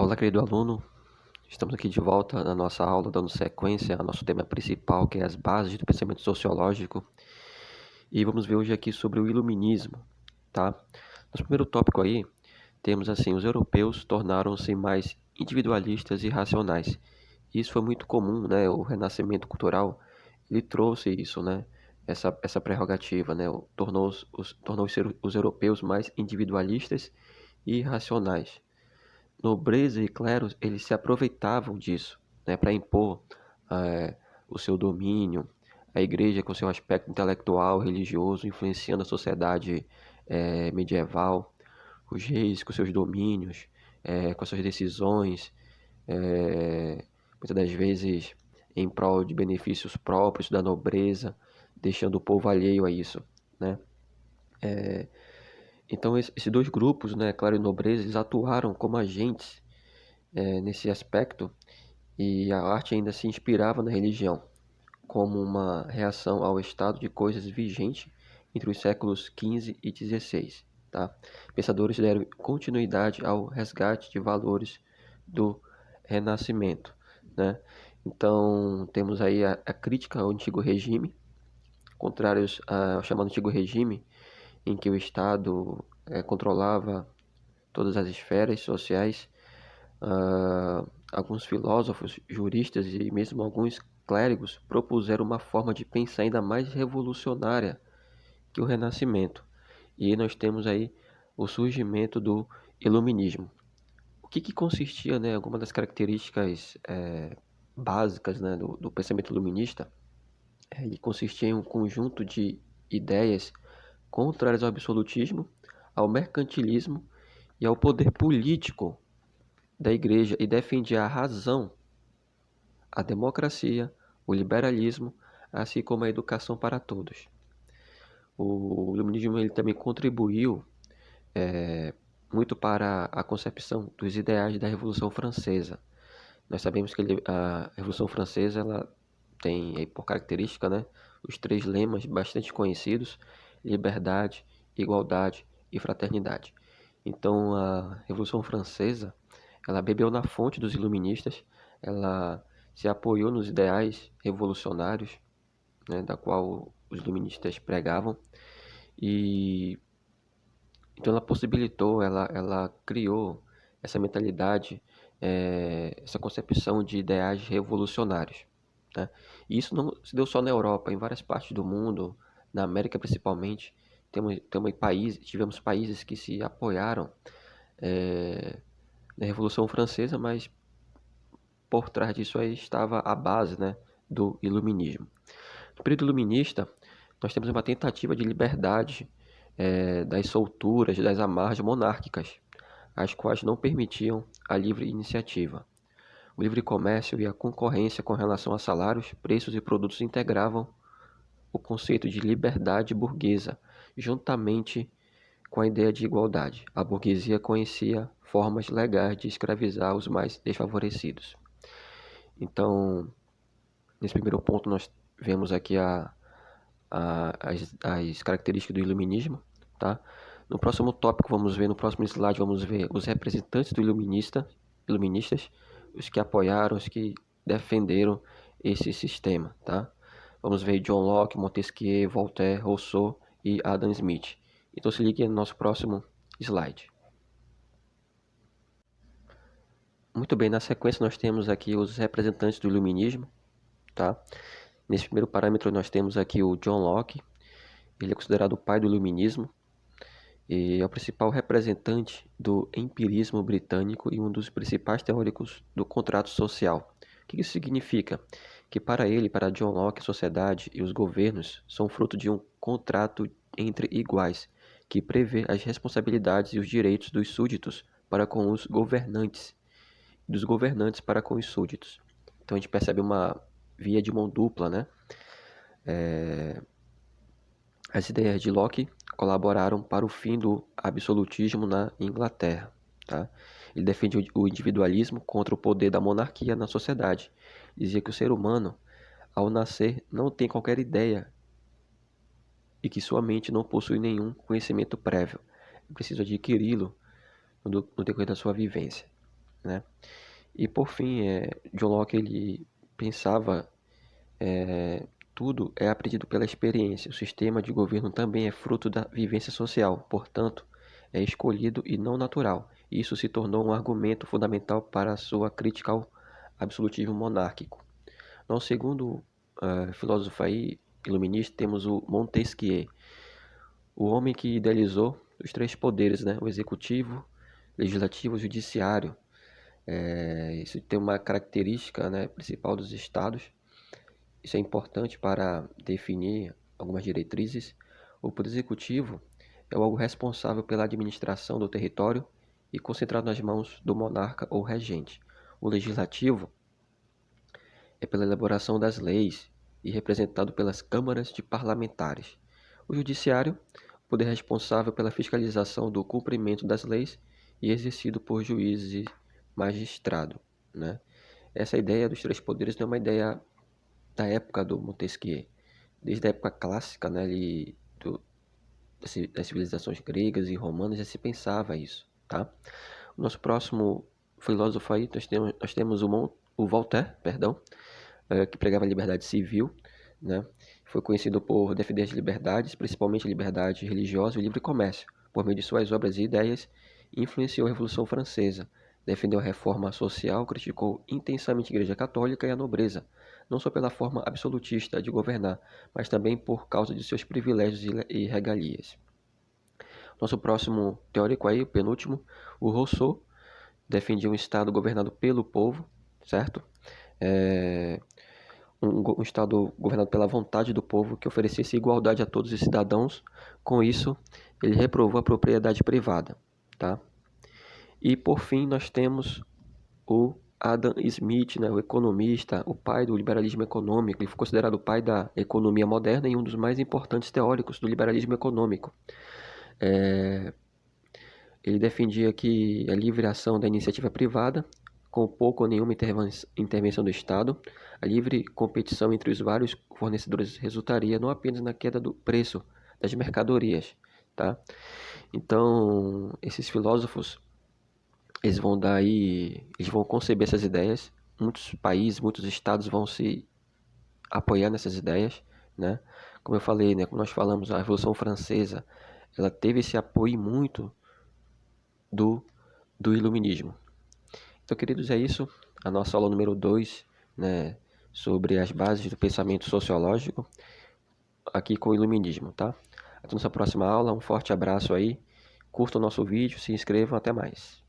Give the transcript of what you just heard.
Olá, querido aluno. Estamos aqui de volta na nossa aula, dando sequência ao nosso tema principal, que é as bases do pensamento sociológico. E vamos ver hoje aqui sobre o iluminismo, tá? Nosso primeiro tópico aí, temos assim, os europeus tornaram-se mais individualistas e racionais. Isso foi muito comum, né? O renascimento cultural, ele trouxe isso, né? Essa prerrogativa, né? Tornou os europeus mais individualistas e racionais. Nobreza e clérigos, eles se aproveitavam disso, né, para impor o seu domínio, a igreja com seu aspecto intelectual, religioso, influenciando a sociedade medieval, os reis com seus domínios, com suas decisões, muitas das vezes em prol de benefícios próprios da nobreza, deixando o povo alheio a isso, né? Então, esses dois grupos, né, clero e nobreza, eles atuaram como agentes nesse aspecto, e a arte ainda se inspirava na religião, como uma reação ao estado de coisas vigente entre os séculos XV e XVI. Tá? Pensadores deram continuidade ao resgate de valores do Renascimento. Né? Então, temos aí a crítica ao antigo regime, contrários ao chamado antigo regime, em que o Estado controlava todas as esferas sociais. Alguns filósofos, juristas e mesmo alguns clérigos propuseram uma forma de pensar ainda mais revolucionária que o Renascimento. E nós temos aí o surgimento do Iluminismo. O que consistia, né, alguma das características básicas, né, do pensamento iluminista? Ele consistia em um conjunto de ideias contrárias ao absolutismo, ao mercantilismo e ao poder político da igreja, e defendia a razão, a democracia, o liberalismo, assim como a educação para todos. O iluminismo ele também contribuiu muito para a concepção dos ideais da Revolução Francesa. Nós sabemos que a Revolução Francesa ela tem aí, por característica, né, os três lemas bastante conhecidos: liberdade, igualdade e fraternidade. Então, a Revolução Francesa ela bebeu na fonte dos iluministas, ela se apoiou nos ideais revolucionários, né, da qual os iluministas pregavam, e então ela possibilitou, ela criou essa mentalidade, essa concepção de ideais revolucionários. Né? E isso não se deu só na Europa, em várias partes do mundo, na América principalmente, tivemos países que se apoiaram na Revolução Francesa, mas por trás disso aí estava a base, né, do iluminismo. No período iluminista, nós temos uma tentativa de liberdade das solturas, das amarras monárquicas, as quais não permitiam a livre iniciativa. O livre comércio e a concorrência com relação a salários, preços e produtos integravam o conceito de liberdade burguesa, juntamente com a ideia de igualdade. A burguesia conhecia formas legais de escravizar os mais desfavorecidos. Então, nesse primeiro ponto, nós vemos aqui as características do iluminismo. Tá? No próximo tópico, no próximo slide, vamos ver os representantes do iluministas, os que apoiaram, os que defenderam esse sistema. Tá? Vamos ver John Locke, Montesquieu, Voltaire, Rousseau e Adam Smith. Então se ligue no nosso próximo slide. Muito bem, na sequência nós temos aqui os representantes do iluminismo. Tá? Nesse primeiro parâmetro nós temos aqui o John Locke. Ele é considerado o pai do iluminismo e é o principal representante do empirismo britânico e um dos principais teóricos do contrato social. O que isso significa? Que para ele, para John Locke, a sociedade e os governos são fruto de um contrato entre iguais, que prevê as responsabilidades e os direitos dos súditos para com os governantes e dos governantes para com os súditos. Então a gente percebe uma via de mão dupla, né? As ideias de Locke colaboraram para o fim do absolutismo na Inglaterra. Tá? Ele defende o individualismo contra o poder da monarquia na sociedade. Dizia que o ser humano, ao nascer, não tem qualquer ideia e que sua mente não possui nenhum conhecimento prévio. É preciso adquiri-lo no decorrer da sua vivência. né? E por fim, John Locke ele pensava tudo é aprendido pela experiência. O sistema de governo também é fruto da vivência social, portanto, é escolhido e não natural. Isso se tornou um argumento fundamental para a sua crítica ao absolutismo monárquico. Nosso segundo filósofo aí, iluminista, temos o Montesquieu, o homem que idealizou os três poderes, né? O executivo, legislativo e judiciário. Isso tem uma característica, né, principal dos estados. Isso é importante para definir algumas diretrizes. O poder executivo é o órgão responsável pela administração do território e concentrado nas mãos do monarca ou regente. O legislativo é pela elaboração das leis e representado pelas câmaras de parlamentares. O judiciário, poder responsável pela fiscalização do cumprimento das leis e exercido por juízes e magistrado, né? Essa ideia dos três poderes não é uma ideia da época do Montesquieu. Desde a época clássica, né, das civilizações gregas e romanas já se pensava isso, tá? O nosso próximo filósofo aí, nós temos o Voltaire, perdão, que pregava a liberdade civil, né? Foi conhecido por defender as liberdades, principalmente a liberdade religiosa e o livre comércio. Por meio de suas obras e ideias, influenciou a Revolução Francesa, defendeu a reforma social, criticou intensamente a Igreja Católica e a nobreza, não só pela forma absolutista de governar, mas também por causa de seus privilégios e regalias. Nosso próximo teórico aí, o penúltimo, o Rousseau, defendia um Estado governado pelo povo, certo? Um Estado governado pela vontade do povo, que oferecesse igualdade a todos os cidadãos. Com isso, ele reprovou a propriedade privada, tá? E por fim, nós temos o Adam Smith, né, o economista, o pai do liberalismo econômico. Ele foi considerado o pai da economia moderna e um dos mais importantes teóricos do liberalismo econômico. Ele defendia que a livre ação da iniciativa privada, com pouco ou nenhuma intervenção do Estado, a livre competição entre os vários fornecedores resultaria não apenas na queda do preço das mercadorias, tá? Então, esses filósofos, eles vão conceber essas ideias. Muitos países, muitos estados vão se apoiar nessas ideias, né? Como eu falei, né? Como nós falamos, a Revolução Francesa, ela teve esse apoio muito do, do iluminismo. Então, queridos, é isso. A nossa aula número 2, né? Sobre as bases do pensamento sociológico, aqui com o iluminismo, tá? Até a nossa próxima aula. Um forte abraço aí. Curta o nosso vídeo, se inscrevam. Até mais.